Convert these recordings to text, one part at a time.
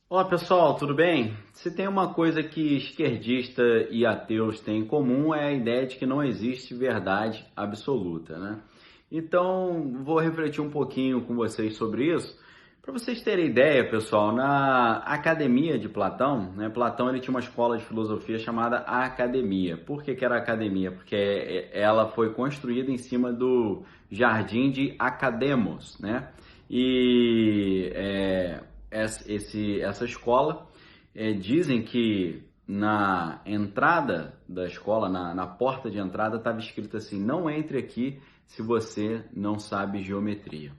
Olá pessoal, tudo bem? Se tem uma coisa que esquerdista e ateus têm em comum é a ideia de que não existe verdade absoluta, né? Então vou refletir um pouquinho com vocês sobre isso. Para vocês terem ideia, pessoal, na Academia de Platão, né? Platão ele tinha uma escola de filosofia chamada Academia. Por que que era Academia? Porque ela foi construída em cima do Jardim de Academos, né? E essa escola dizem que na entrada da escola, na porta de entrada, estava escrito assim: não entre aqui se você não sabe geometria.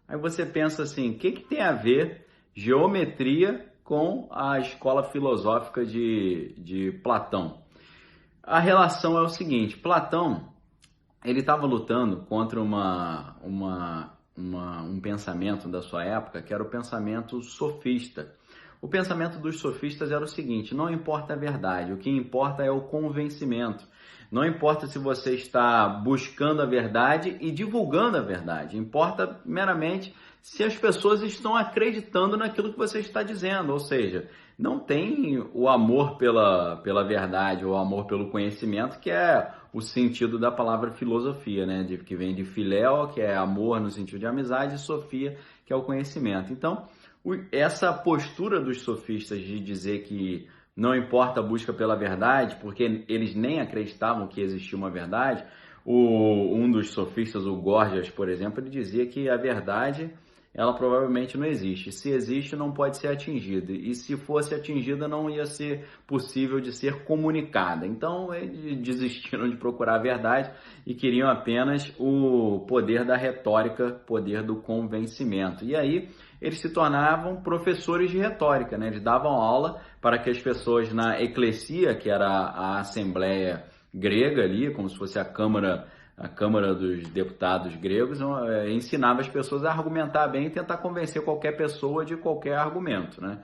Aí você pensa assim: o que tem a ver geometria com a escola filosófica de Platão? A relação é o seguinte: Platão ele estava lutando contra um pensamento da sua época, que era o pensamento sofista. O pensamento dos sofistas era o seguinte: não importa a verdade, o que importa é o convencimento. Não importa se você está buscando a verdade e divulgando a verdade, importa meramente se as pessoas estão acreditando naquilo que você está dizendo. Ou seja, não tem o amor pela verdade, ou o amor pelo conhecimento, que é o sentido da palavra filosofia, né? Que vem de filéu, que é amor no sentido de amizade, e sofia, que é o conhecimento. Então, essa postura dos sofistas de dizer que não importa a busca pela verdade, porque eles nem acreditavam que existia uma verdade. Um dos sofistas, o Gorgias, por exemplo, ele dizia que a verdade ela provavelmente não existe. Se existe, não pode ser atingida. E se fosse atingida, não ia ser possível de ser comunicada. Então, eles desistiram de procurar a verdade e queriam apenas o poder da retórica, poder do convencimento. E aí, eles se tornavam professores de retórica, né? Eles davam aula para que as pessoas na eclesia, que era a assembleia grega ali, como se fosse a Câmara dos Deputados gregos, ensinava as pessoas a argumentar bem e tentar convencer qualquer pessoa de qualquer argumento, né?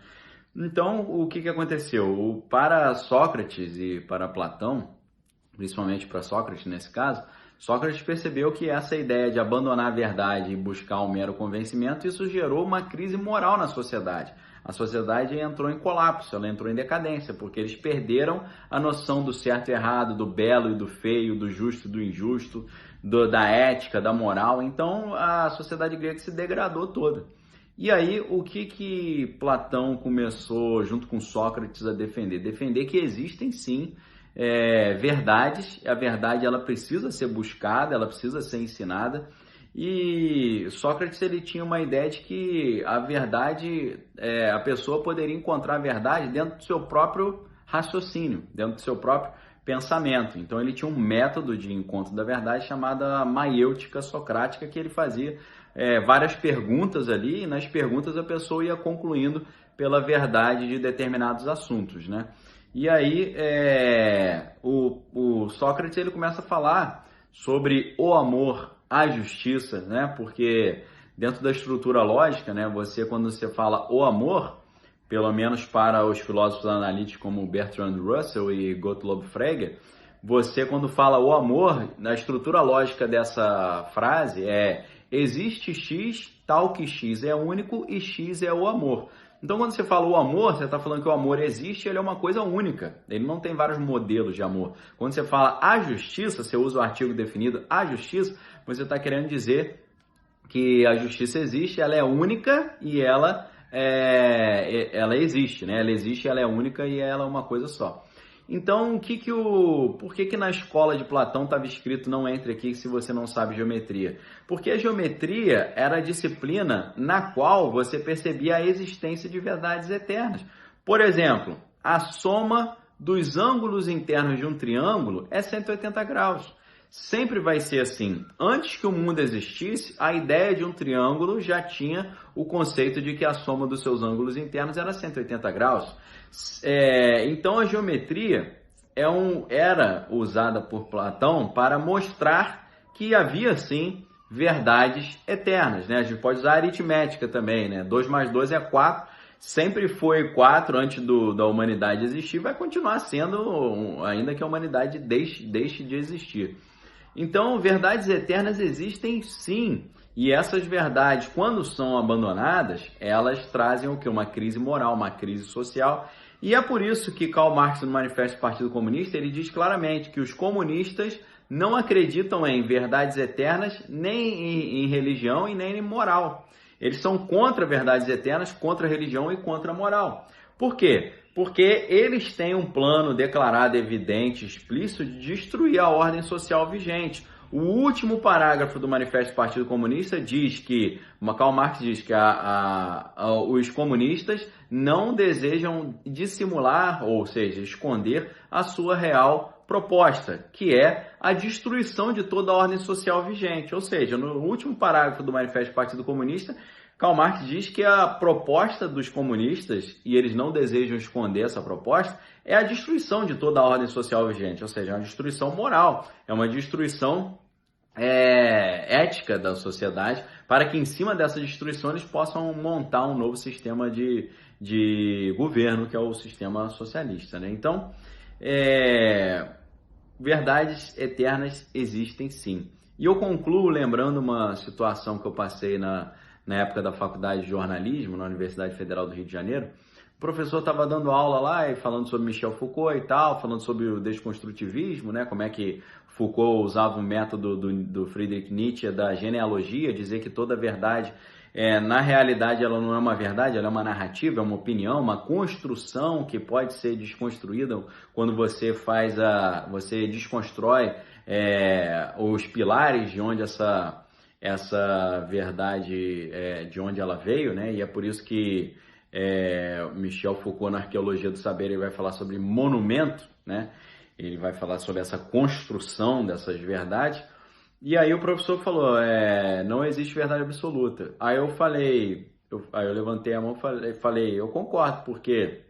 Então, o que aconteceu? Para Sócrates e para Platão, principalmente para Sócrates nesse caso, Sócrates percebeu que essa ideia de abandonar a verdade e buscar um mero convencimento, isso gerou uma crise moral na sociedade. A sociedade entrou em colapso, ela entrou em decadência, porque eles perderam a noção do certo e errado, do belo e do feio, do justo e do injusto, da ética, da moral. Então a sociedade grega se degradou toda. E aí, o que Platão começou, junto com Sócrates, a defender? Defender que existem sim verdades, a verdade ela precisa ser buscada, ela precisa ser ensinada. E Sócrates ele tinha uma ideia de que a verdade, a pessoa poderia encontrar a verdade dentro do seu próprio raciocínio, dentro do seu próprio pensamento. Então ele tinha um método de encontro da verdade chamada maiêutica socrática, que ele fazia várias perguntas ali, e nas perguntas a pessoa ia concluindo pela verdade de determinados assuntos, né? E aí o Sócrates ele começa a falar sobre o amor, a justiça, né? Porque dentro da estrutura lógica, né? Quando você fala o amor, pelo menos para os filósofos analíticos como Bertrand Russell e Gottlob Frege, você quando fala o amor, na estrutura lógica dessa frase existe X, tal que X é único e X é o amor. Então, quando você fala o amor, você está falando que o amor existe, ele é uma coisa única. Ele não tem vários modelos de amor. Quando você fala a justiça, você usa o artigo definido a justiça, você está querendo dizer que a justiça existe, ela é única e ela existe, né? Ela existe, ela é única e ela é uma coisa só. Então, por que na escola de Platão estava escrito não entre aqui se você não sabe geometria? Porque a geometria era a disciplina na qual você percebia a existência de verdades eternas. Por exemplo, a soma dos ângulos internos de um triângulo é 180 graus. Sempre vai ser assim. Antes que o mundo existisse, a ideia de um triângulo já tinha o conceito de que a soma dos seus ângulos internos era 180 graus. Então a geometria era usada por Platão para mostrar que havia sim verdades eternas, né? A gente pode usar a aritmética também, né? 2 mais 2 é 4, sempre foi 4 antes da humanidade existir, vai continuar sendo ainda que a humanidade deixe de existir. Então, verdades eternas existem sim, E essas verdades, quando são abandonadas, elas trazem o quê? Uma crise moral, uma crise social. E é por isso que Karl Marx, no Manifesto do Partido Comunista, ele diz claramente que os comunistas não acreditam em verdades eternas, nem em religião e nem em moral. Eles são contra verdades eternas, contra a religião e contra a moral. Por quê? Porque eles têm um plano declarado, evidente, explícito de destruir a ordem social vigente. O último parágrafo do Manifesto do Partido Comunista diz que, Karl Marx diz que os comunistas não desejam dissimular, ou seja, esconder a sua real proposta, que é a destruição de toda a ordem social vigente. Ou seja, no último parágrafo do Manifesto do Partido Comunista, Karl Marx diz que a proposta dos comunistas, e eles não desejam esconder essa proposta, é a destruição de toda a ordem social vigente, ou seja, é uma destruição moral, é uma destruição ética da sociedade, para que em cima dessa destruição eles possam montar um novo sistema de governo, que é o sistema socialista, né? Então, verdades eternas existem sim. E eu concluo lembrando uma situação que eu passei na época da faculdade de jornalismo, na Universidade Federal do Rio de Janeiro. O professor estava dando aula lá e falando sobre Michel Foucault e tal, falando sobre o desconstrutivismo, né? Como é que Foucault usava o método do Friedrich Nietzsche da genealogia, dizer que toda verdade, na realidade, ela não é uma verdade, ela é uma narrativa, é uma opinião, uma construção que pode ser desconstruída quando você você desconstrói os pilares de onde essa verdade, de onde ela veio, né? E é por isso que Michel Foucault, na Arqueologia do Saber, ele vai falar sobre monumento, né? Ele vai falar sobre essa construção dessas verdades. E aí o professor falou, não existe verdade absoluta. Aí eu levantei a mão e falei, eu concordo, porque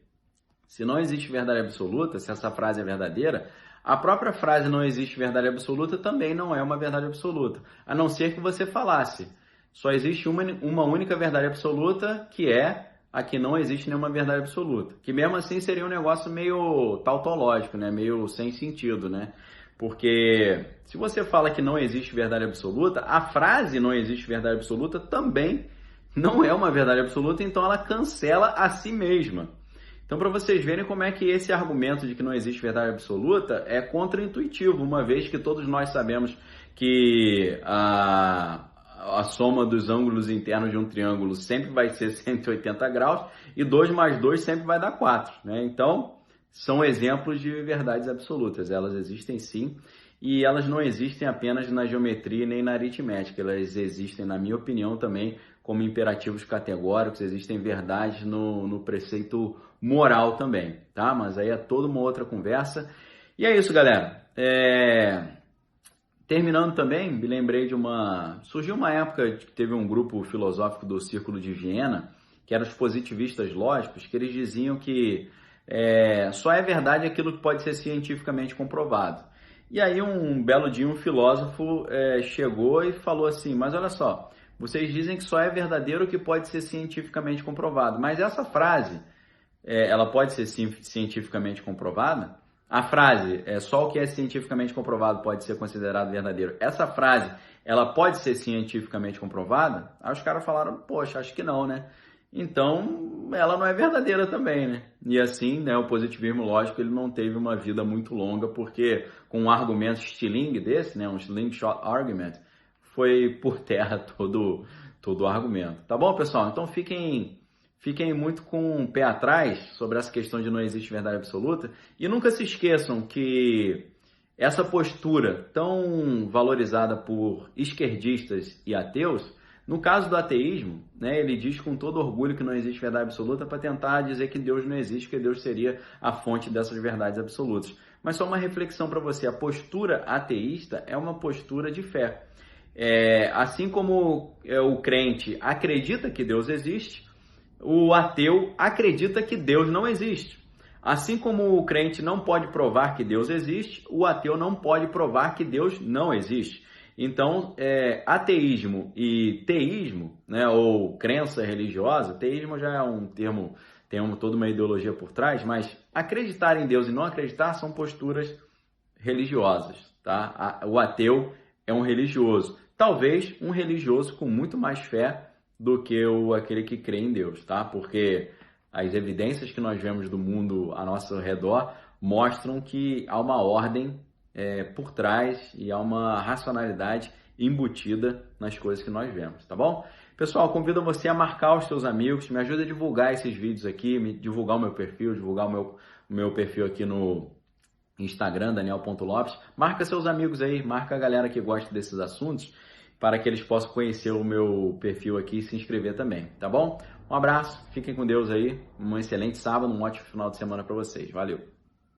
se não existe verdade absoluta, se essa frase é verdadeira, a própria frase não existe verdade absoluta também não é uma verdade absoluta. A não ser que você falasse, só existe uma única verdade absoluta, que é a que não existe nenhuma verdade absoluta. Que mesmo assim seria um negócio meio tautológico, né? Meio sem sentido, né? Porque se você fala que não existe verdade absoluta, a frase não existe verdade absoluta também não é uma verdade absoluta, então ela cancela a si mesma. Então, para vocês verem como é que esse argumento de que não existe verdade absoluta é contraintuitivo, uma vez que todos nós sabemos que a soma dos ângulos internos de um triângulo sempre vai ser 180 graus e 2 mais 2 sempre vai dar 4, né? Então, são exemplos de verdades absolutas. Elas existem sim, e elas não existem apenas na geometria nem na aritmética. Elas existem, na minha opinião, também como imperativos categóricos. Existem verdades no preceito moral também, tá? Mas aí é toda uma outra conversa. E é isso, galera. Terminando também, me lembrei surgiu uma época que teve um grupo filosófico do Círculo de Viena, que eram os positivistas lógicos, que eles diziam que só é verdade aquilo que pode ser cientificamente comprovado. E aí um belo dia um filósofo chegou e falou assim, mas olha só, vocês dizem que só é verdadeiro o que pode ser cientificamente comprovado, mas essa frase, ela pode ser cientificamente comprovada? A frase, só o que é cientificamente comprovado pode ser considerado verdadeiro. Essa frase, ela pode ser cientificamente comprovada? Aí os caras falaram, poxa, acho que não, né? Então, ela não é verdadeira também, né? E assim, né, o positivismo lógico, ele não teve uma vida muito longa, porque com um argumento Stilling desse, né, um slingshot argument, foi por terra todo o argumento. Tá bom, pessoal? Então, fiquem muito com o pé atrás sobre essa questão de não existe verdade absoluta e nunca se esqueçam que essa postura tão valorizada por esquerdistas e ateus, no caso do ateísmo, né, ele diz com todo orgulho que não existe verdade absoluta para tentar dizer que Deus não existe, que Deus seria a fonte dessas verdades absolutas. Mas só uma reflexão para você, a postura ateísta é uma postura de fé. Assim como o crente acredita que Deus existe, o ateu acredita que Deus não existe. Assim como o crente não pode provar que Deus existe, o ateu não pode provar que Deus não existe. Então, ateísmo e teísmo, né, ou crença religiosa, teísmo já é um termo, tem toda uma ideologia por trás, mas acreditar em Deus e não acreditar são posturas religiosas, tá? O ateu é um religioso. talvez um religioso com muito mais fé do que aquele que crê em Deus, tá? Porque as evidências que nós vemos do mundo a nosso redor mostram que há uma ordem por trás e há uma racionalidade embutida nas coisas que nós vemos, tá bom? Pessoal, convido você a marcar os seus amigos, me ajuda a divulgar esses vídeos aqui, divulgar o meu perfil, divulgar o meu perfil aqui no Instagram, Daniel.Lopes. Marca seus amigos aí, marca a galera que gosta desses assuntos, para que eles possam conhecer o meu perfil aqui e se inscrever também, tá bom? Um abraço, fiquem com Deus aí, um excelente sábado, um ótimo final de semana para vocês. Valeu!